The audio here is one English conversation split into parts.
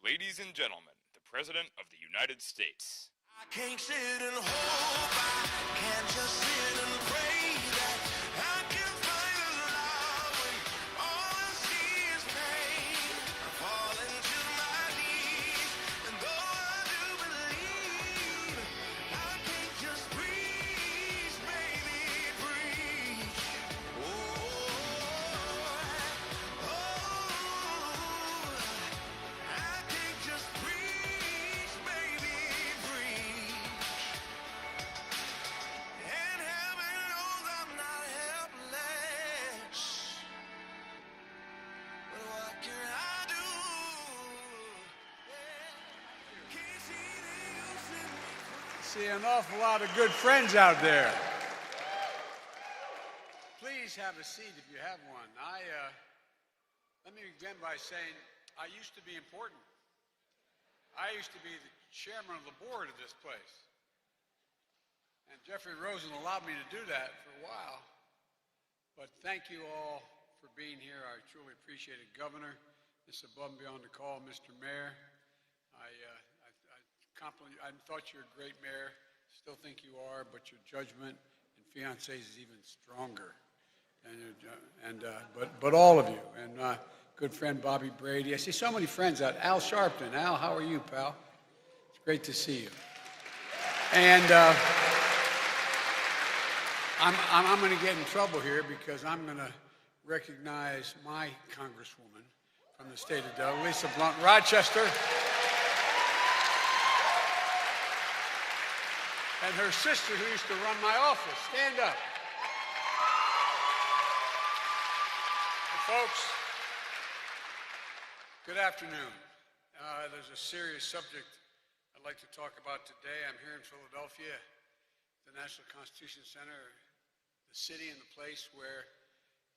Ladies and gentlemen, the President of the United States. I can't sit and hope, I can't just sit and pray that I can find a love when all I see is pain. I fall into my knees, and though I do believe, I can't just breathe, baby, breathe. I can't just breathe, baby, breathe. And heaven knows I'm not helpless. But what can I do? Can't see the use in me. See an awful lot of good friends out there. Please have a seat if you have one. Let me begin by saying I used to be important. I used to be the chairman of the board of this place. And Jeffrey Rosen allowed me to do that for a while. But thank you all for being here. I truly appreciate it. Governor, this is above and beyond the call. Mr. Mayor, I thought you're a great mayor. Still think you are, but your judgment and fiancés is even stronger. But all of you, and good friend Bobby Brady. I see so many friends out. Al Sharpton. Al, how are you, pal? It's great to see you. And I'm going to get in trouble here because I'm going to recognize my congresswoman from the state of Delaware, Lisa Blunt, Rochester, and her sister who used to run my office. Stand up. Folks, good afternoon. There's a serious subject I'd like to talk about today. I'm here in Philadelphia, the National Constitution Center, the city and the place where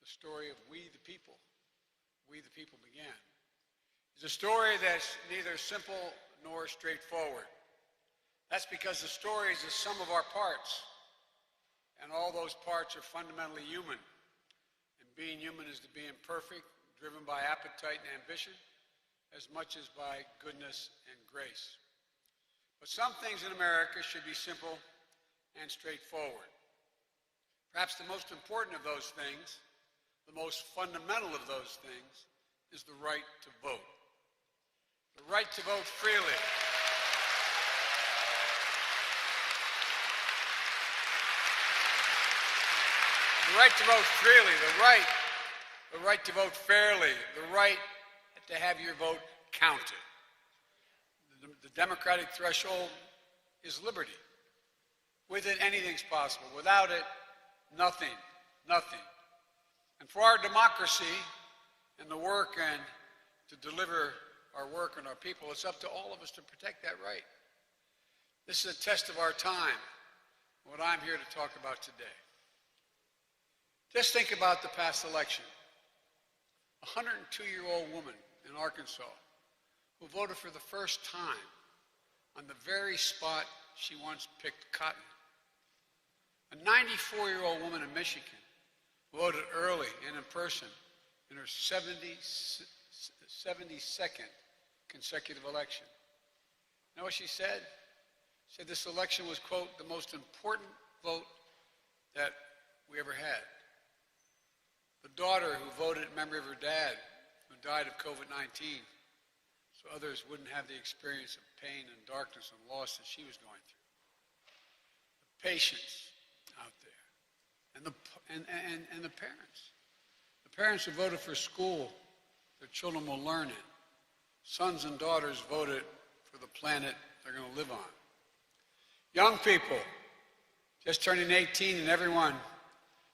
the story of we the people began. It's a story that's neither simple nor straightforward. That's because the story is the sum of our parts, and all those parts are fundamentally human. Being human is to be imperfect, driven by appetite and ambition, as much as by goodness and grace. But some things in America should be simple and straightforward. Perhaps the most important of those things, the most fundamental of those things, is the right to vote. The right to vote freely. The right to vote freely, the right to vote fairly, the right to have your vote counted. The democratic threshold is liberty. With it, anything's possible. Without it, nothing. And for our democracy and the work and to deliver our work and our people, it's up to all of us to protect that right. This is a test of our time, what I'm here to talk about today. Just think about the past election. A 102-year-old woman in Arkansas who voted for the first time on the very spot she once picked cotton. A 94-year-old woman in Michigan who voted early and in person in her 72nd consecutive election. You know what she said? She said this election was, quote, the most important vote that we ever had. The daughter who voted in memory of her dad, who died of COVID-19, so others wouldn't have the experience of pain and darkness and loss that she was going through. The patients out there, and the parents. The parents who voted for school their children will learn in. Sons and daughters voted for the planet they're going to live on. Young people, just turning 18, and everyone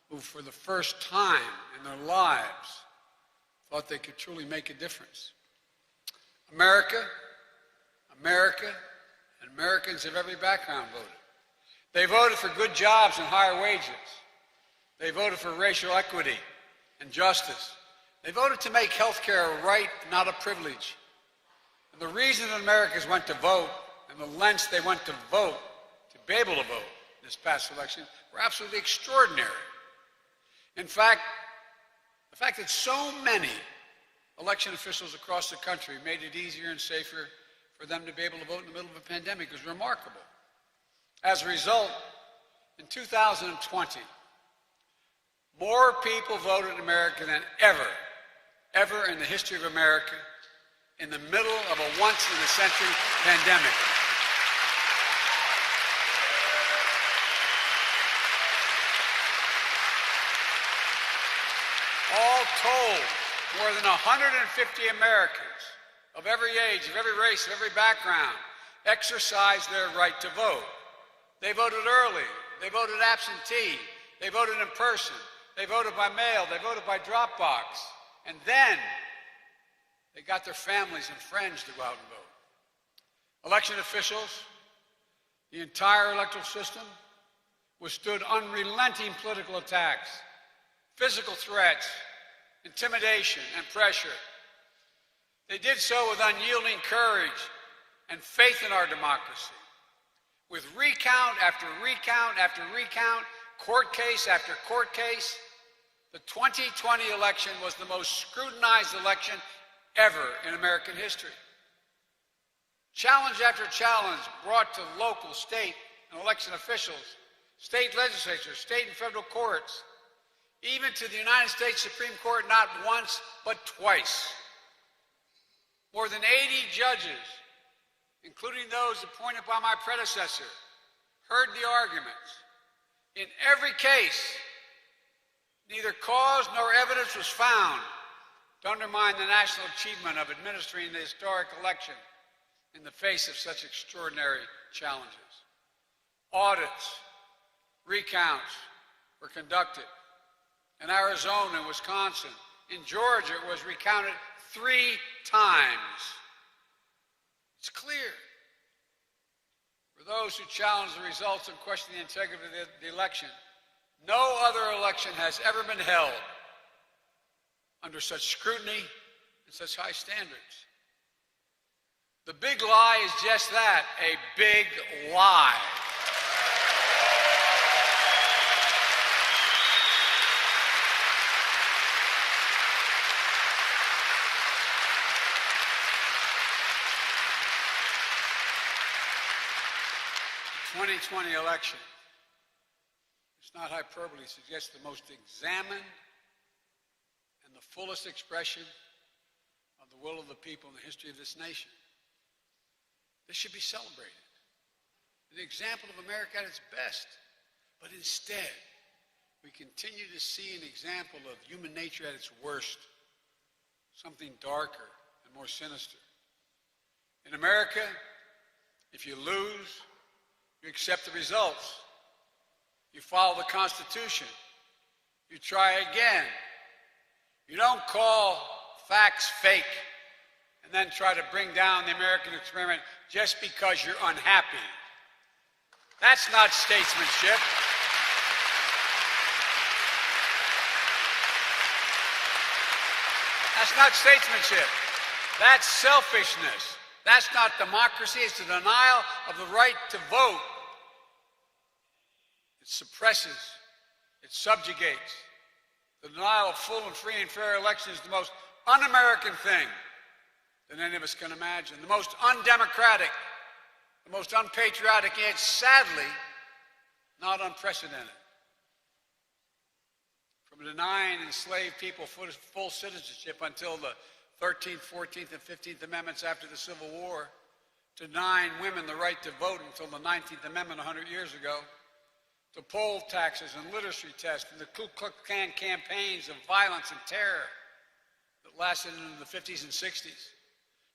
who for the first time in their lives thought they could truly make a difference. America, and Americans of every background voted. They voted for good jobs and higher wages. They voted for racial equity and justice. They voted to make health care a right, not a privilege. And the reason that Americans went to vote and the lengths they went to vote, to be able to vote this past election, were absolutely extraordinary. In fact, the fact that so many election officials across the country made it easier and safer for them to be able to vote in the middle of a pandemic. It was remarkable. As a result, in 2020, more people voted in America than ever in the history of America in the middle of a once-in-a-century pandemic. All told, more than 150 Americans of every age, of every race, of every background exercised their right to vote. They voted early. They voted absentee. They voted in person. They voted by mail. They voted by drop box. And then they got their families and friends to go out and vote. Election officials, the entire electoral system, withstood unrelenting political attacks, physical threats, intimidation, and pressure. They did so with unyielding courage and faith in our democracy. With recount after recount after recount, court case after court case, the 2020 election was the most scrutinized election ever in American history. Challenge after challenge brought to local, state, and election officials, state legislatures, state and federal courts, even to the United States Supreme Court not once but twice. More than 80 judges, including those appointed by my predecessor, heard the arguments. In every case, neither cause nor evidence was found to undermine the national achievement of administering the historic election in the face of such extraordinary challenges. Audits, recounts were conducted in Arizona and Wisconsin. In Georgia, it was recounted 3 times. It's clear. For those who challenge the results and question the integrity of the election, no other election has ever been held under such scrutiny and such high standards. The big lie is just that, a big lie. The 2020 election, it's not hyperbole, suggests the most examined and the fullest expression of the will of the people in the history of this nation. This should be celebrated. An example of America at its best. But instead, we continue to see an example of human nature at its worst. Something darker and more sinister. In America, if you lose, you accept the results. You follow the Constitution. You try again. You don't call facts fake and then try to bring down the American experiment just because you're unhappy. That's not statesmanship. That's not statesmanship. That's selfishness. That's not democracy. It's the denial of the right to vote. It suppresses. It subjugates. The denial of full and free and fair elections is the most un-American thing that any of us can imagine. The most undemocratic, the most unpatriotic, yet sadly, not unprecedented. From denying enslaved people full citizenship until the 13th, 14th, and 15th Amendments after the Civil War, to denying women the right to vote until the 19th Amendment 100 years ago, to poll taxes and literacy tests and the Ku Klux Klan campaigns of violence and terror that lasted into the 50s and 60s,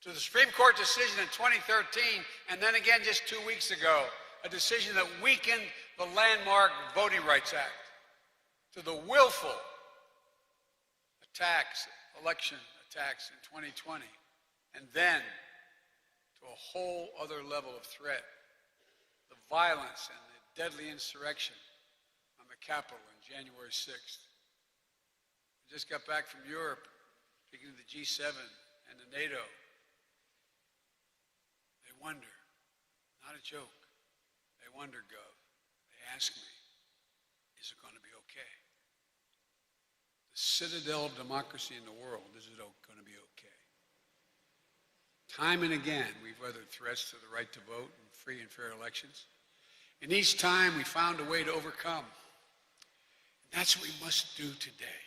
to the Supreme Court decision in 2013, and then again just 2 weeks ago, a decision that weakened the landmark Voting Rights Act, to the willful attacks, election attacks in 2020, and then to a whole other level of threat, the violence and the deadly insurrection on the Capitol on January 6th. I just got back from Europe, speaking to the G7 and the NATO. They wonder, not a joke, they wonder, Gov, they ask me, is it going to be okay? citadel of democracy in the world, is it going to be okay? Time and again, we've weathered threats to the right to vote in free and fair elections. And each time we found a way to overcome. And that's what we must do today.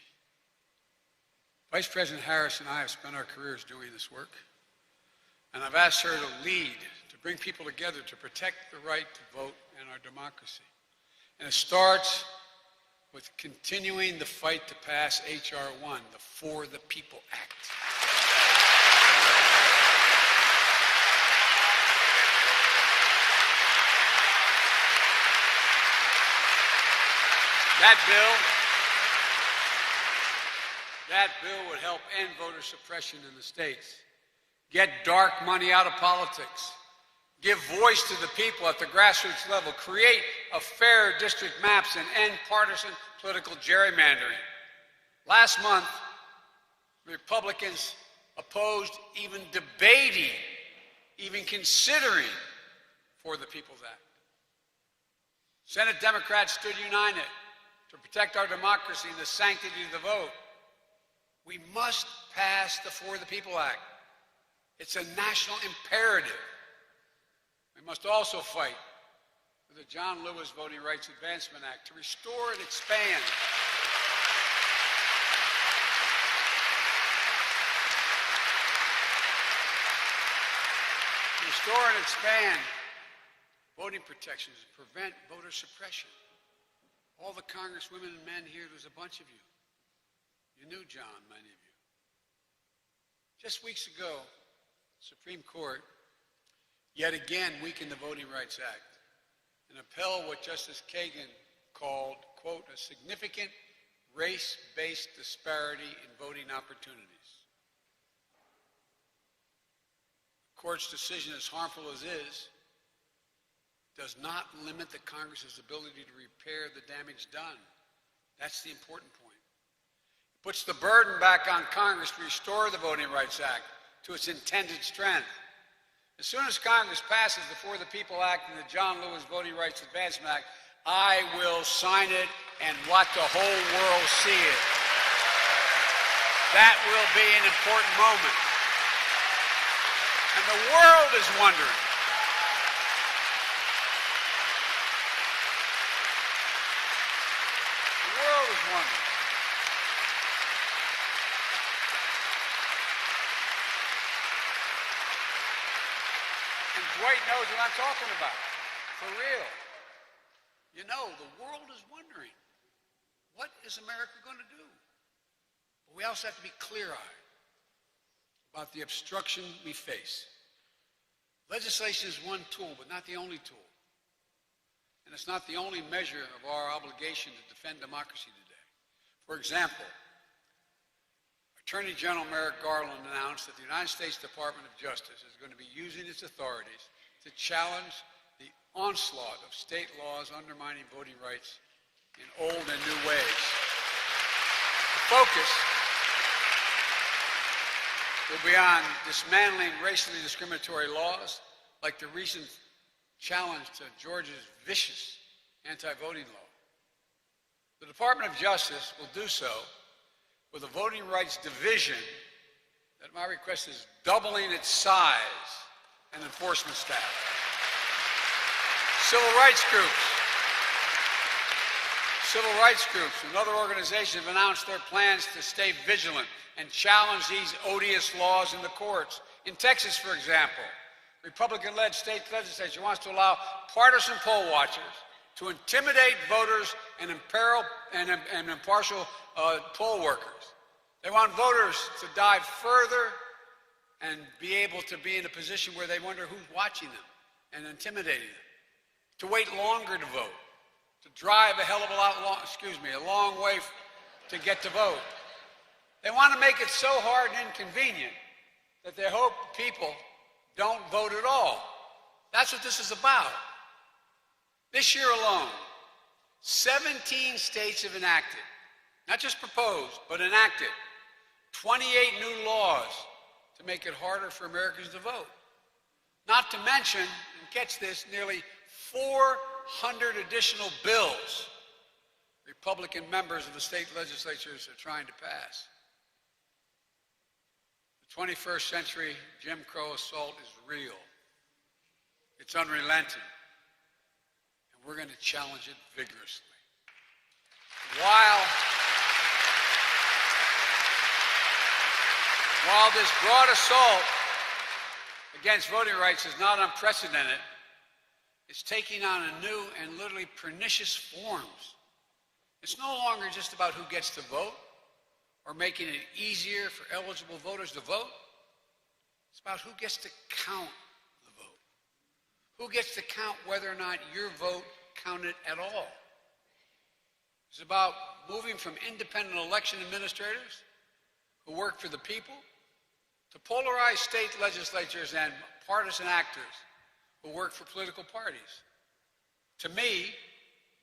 Vice President Harris and I have spent our careers doing this work. And I've asked her to lead, to bring people together to protect the right to vote in our democracy. And it starts with continuing the fight to pass H.R. 1, the For the People Act. That bill would help end voter suppression in the states, get dark money out of politics, give voice to the people at the grassroots level, create a fair district maps, and end partisan political gerrymandering. Last month, Republicans opposed even debating, even considering For the People's Act. Senate Democrats stood united to protect our democracy and the sanctity of the vote. We must pass the For the People Act. It's a national imperative. We must also fight for the John Lewis Voting Rights Advancement Act to restore and expand voting protections and prevent voter suppression. All the congresswomen and men here, there's a bunch of you. You knew John, many of you. Just weeks ago, the Supreme Court yet again weakened the Voting Rights Act and upheld what Justice Kagan called, quote, a significant race-based disparity in voting opportunities. The court's decision, as harmful as it is, does not limit the Congress's ability to repair the damage done. That's the important point. It puts the burden back on Congress to restore the Voting Rights Act to its intended strength. As soon as Congress passes the For the People Act and the John Lewis Voting Rights Advancement Act, I will sign it and let the whole world see it. That will be an important moment. And the world is wondering, and Dwight knows what I'm talking about, for real. You know, the world is wondering, what is America going to do? But we also have to be clear-eyed about the obstruction we face. Legislation is one tool, but not the only tool. And it's not the only measure of our obligation to defend democracy today. For example, Attorney General Merrick Garland announced that the United States Department of Justice is going to be using its authorities to challenge the onslaught of state laws undermining voting rights in old and new ways. The focus will be on dismantling racially discriminatory laws, like the recent challenge to Georgia's vicious anti-voting law. The Department of Justice will do so with a voting rights division that my request is doubling its size and enforcement staff. Civil rights groups and other organizations have announced their plans to stay vigilant and challenge these odious laws in the courts. In Texas, for example, Republican-led state legislature wants to allow partisan poll watchers to intimidate voters and impartial poll workers. They want voters to dive further and be able to be in a position where they wonder who's watching them and intimidating them, to wait longer to vote, to drive a hell of a long way to get to vote. They want to make it so hard and inconvenient that they hope people don't vote at all. That's what this is about. This year alone, 17 states have enacted, not just proposed, but enacted, 28 new laws to make it harder for Americans to vote. Not to mention, and catch this, nearly 400 additional bills Republican members of the state legislatures are trying to pass. The 21st century Jim Crow assault is real. It's unrelenting. And we're going to challenge it vigorously. While this broad assault against voting rights is not unprecedented, it's taking on a new and literally pernicious forms. It's no longer just about who gets to vote or making it easier for eligible voters to vote. It's about who gets to count the vote. Who gets to count whether or not your vote counted at all. It's about moving from independent election administrators who work for the people to polarized state legislatures and partisan actors who work for political parties. To me,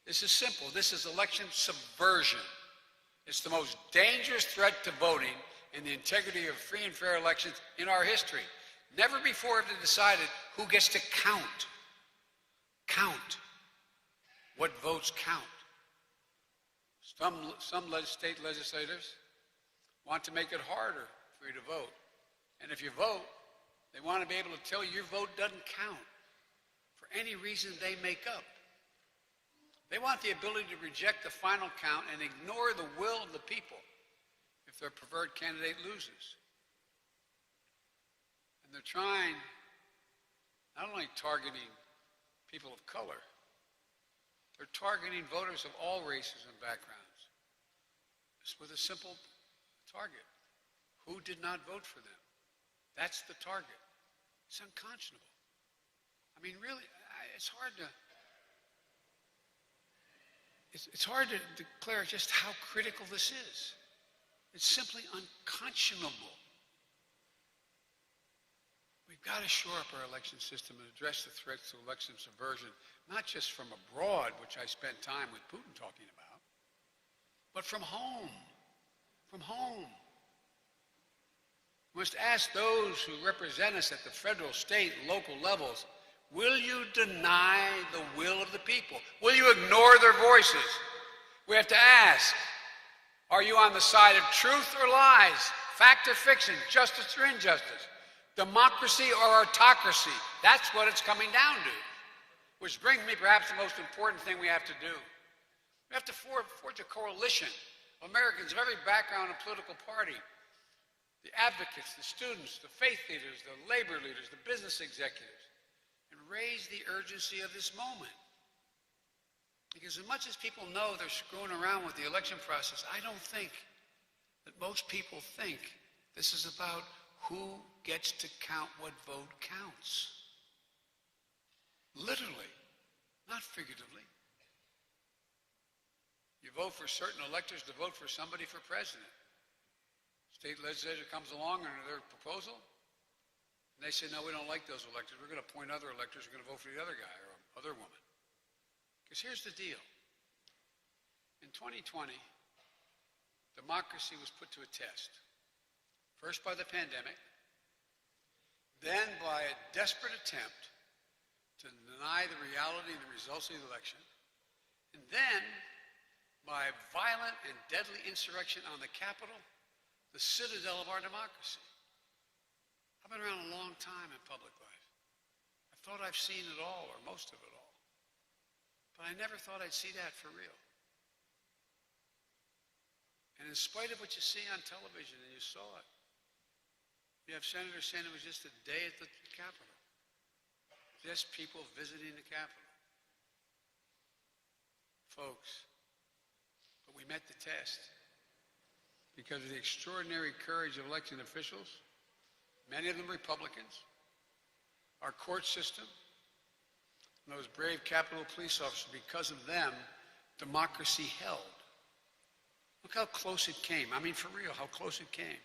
this is simple. This is election subversion. It's the most dangerous threat to voting and the integrity of free and fair elections in our history. Never before have they decided who gets to count. Count. What votes count. Some state legislators want to make it harder for you to vote. And if you vote, they want to be able to tell you your vote doesn't count for any reason they make up. They want the ability to reject the final count and ignore the will of the people if their preferred candidate loses. And they're trying, not only targeting people of color, they're targeting voters of all races and backgrounds. Just with a simple target. Who did not vote for them? That's the target. It's unconscionable. I mean, really, it's hard to declare just how critical this is. It's simply unconscionable. We've got to shore up our election system and address the threats to election subversion, not just from abroad, which I spent time with Putin talking about, but from home. From home. We must ask those who represent us at the federal, state, and local levels, will you deny the will of the people? Will you ignore their voices? We have to ask, are you on the side of truth or lies, fact or fiction, justice or injustice, democracy or autocracy? That's what it's coming down to. Which brings me perhaps the most important thing we have to do. We have to forge a coalition of Americans of every background and political party. The advocates, the students, the faith leaders, the labor leaders, the business executives, and raise the urgency of this moment. Because as much as people know they're screwing around with the election process, I don't think that most people think this is about who gets to count what vote counts. Literally, not figuratively. You vote for certain electors to vote for somebody for president. State legislature comes along under their proposal, and they say, no, we don't like those electors. We're going to appoint other electors. We're going to vote for the other guy or other woman. Because here's the deal. In 2020, democracy was put to a test. First by the pandemic, then by a desperate attempt to deny the reality and the results of the election, and then by violent and deadly insurrection on the Capitol, the citadel of our democracy. I've been around a long time in public life. I thought I've seen it all, or most of it all. But I never thought I'd see that for real. And in spite of what you see on television, and you saw it, you have senators saying it was just a day at the Capitol. Just people visiting the Capitol. Folks, but we met the test. Because of the extraordinary courage of elected officials, many of them Republicans, our court system, and those brave Capitol police officers, because of them, democracy held. Look how close it came. I mean, for real, how close it came.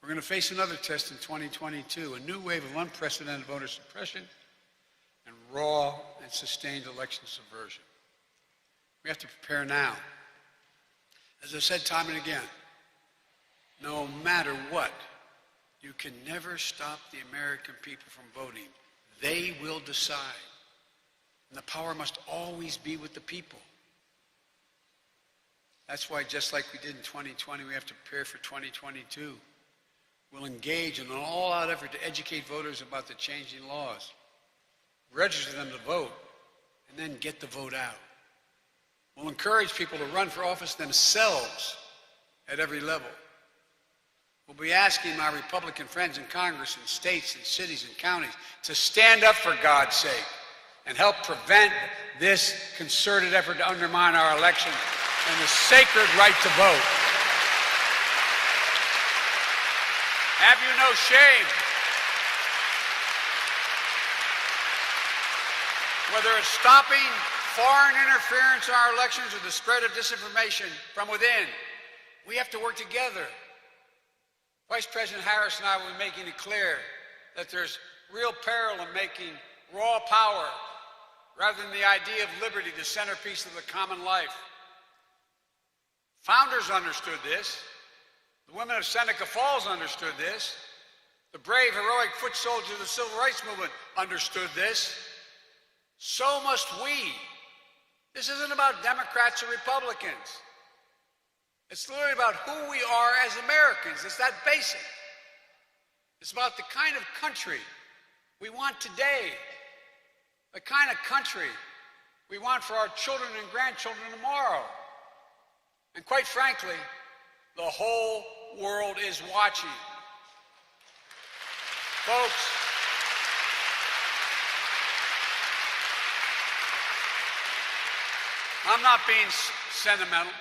We're going to face another test in 2022, a new wave of unprecedented voter suppression and raw and sustained election subversion. We have to prepare now. As I've said time and again, no matter what, you can never stop the American people from voting. They will decide. And the power must always be with the people. That's why, just like we did in 2020, we have to prepare for 2022. We'll engage in an all-out effort to educate voters about the changing laws, register them to vote, and then get the vote out. We'll encourage people to run for office themselves at every level. We'll be asking my Republican friends in Congress and states and cities and counties to stand up for God's sake and help prevent this concerted effort to undermine our elections and the sacred right to vote. Have you no shame? Whether it's stopping foreign interference in our elections or the spread of disinformation from within, we have to work together. Vice President Harris and I will be making it clear that there's real peril in making raw power, rather than the idea of liberty, the centerpiece of the common life. Founders understood this. The women of Seneca Falls understood this. The brave, heroic foot soldiers of the Civil Rights Movement understood this. So must we. This isn't about Democrats or Republicans. It's literally about who we are as Americans. It's that basic. It's about the kind of country we want today, the kind of country we want for our children and grandchildren tomorrow. And quite frankly, the whole world is watching. Folks, I'm not being sentimental.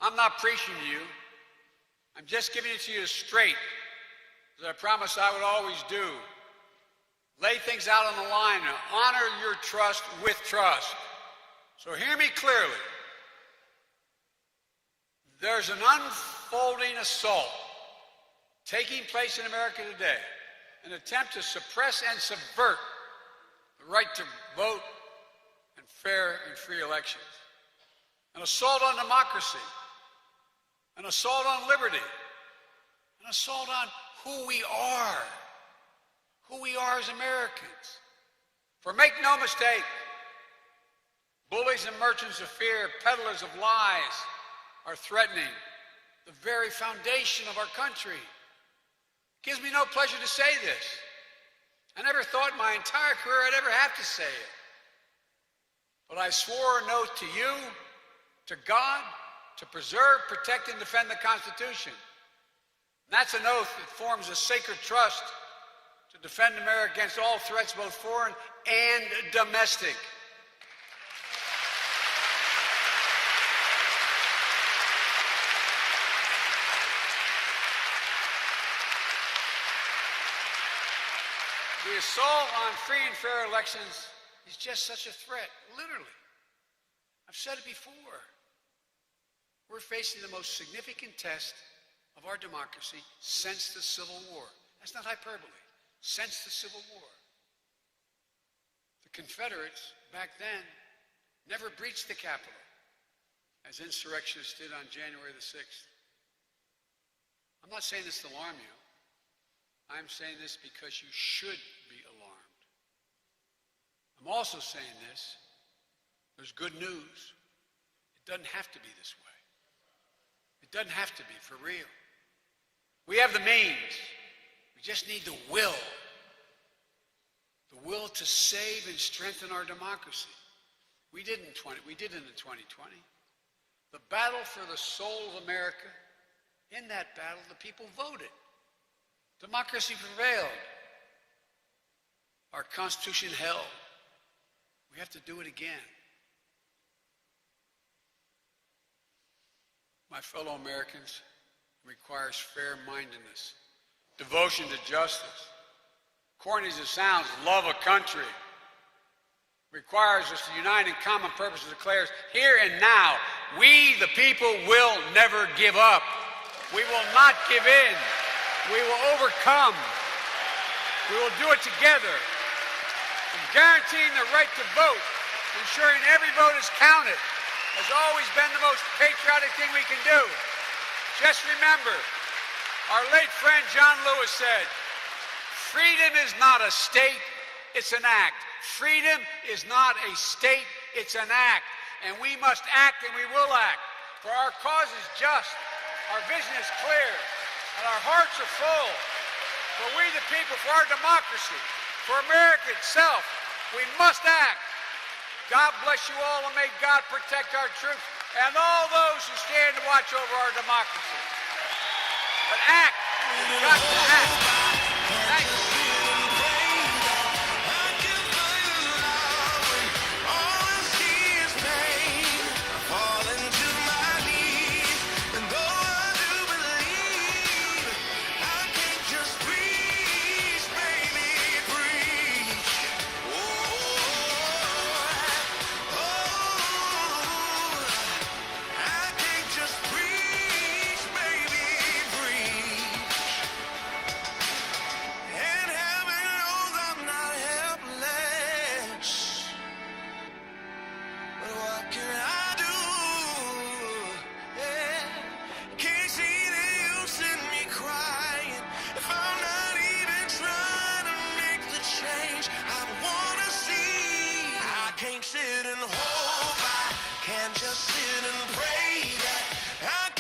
I'm not preaching to you. I'm just giving it to you straight, as I promised I would always do. Lay things out on the line and honor your trust with trust. So hear me clearly. There's an unfolding assault taking place in America today, an attempt to suppress and subvert the right to vote and fair and free elections. An assault on democracy, an assault on liberty, an assault on who we are as Americans. For make no mistake, bullies and merchants of fear, peddlers of lies, are threatening the very foundation of our country. It gives me no pleasure to say this. I never thought in my entire career I'd ever have to say it. But I swore an oath to you, to God, to preserve, protect, and defend the Constitution. And that's an oath that forms a sacred trust to defend America against all threats, both foreign and domestic. The assault on free and fair elections is just such a threat, literally. I've said it before. We're facing the most significant test of our democracy since the Civil War. That's not hyperbole. Since the Civil War. The Confederates, back then, never breached the Capitol, as insurrectionists did on January the 6th. I'm not saying this to alarm you. I'm saying this because you should be alarmed. I'm also saying this. There's good news. It doesn't have to be this way. It doesn't have to be, for real. We have the means. We just need the will. The will to save and strengthen our democracy. We did it in 2020. The battle for the soul of America, in that battle, the people voted. Democracy prevailed. Our Constitution held. We have to do it again. My fellow Americans, it requires fair-mindedness, devotion to justice. Corny as it sounds, love a country. Requires us to unite in common purpose and declares, here and now, we, the people, will never give up. We will not give in. We will overcome. We will do it together. And guaranteeing the right to vote, ensuring every vote is counted, has always been the most patriotic thing we can do. Just remember, our late friend John Lewis said, freedom is not a state, it's an act. Freedom is not a state, it's an act. And we must act and we will act. For our cause is just, our vision is clear, and our hearts are full. For we the people, for our democracy, for America itself, we must act. God bless you all, and may God protect our troops and all those who stand to watch over our democracy. But act. You've got to act. Thank you. Can't sit and hope, I can't just sit and pray that I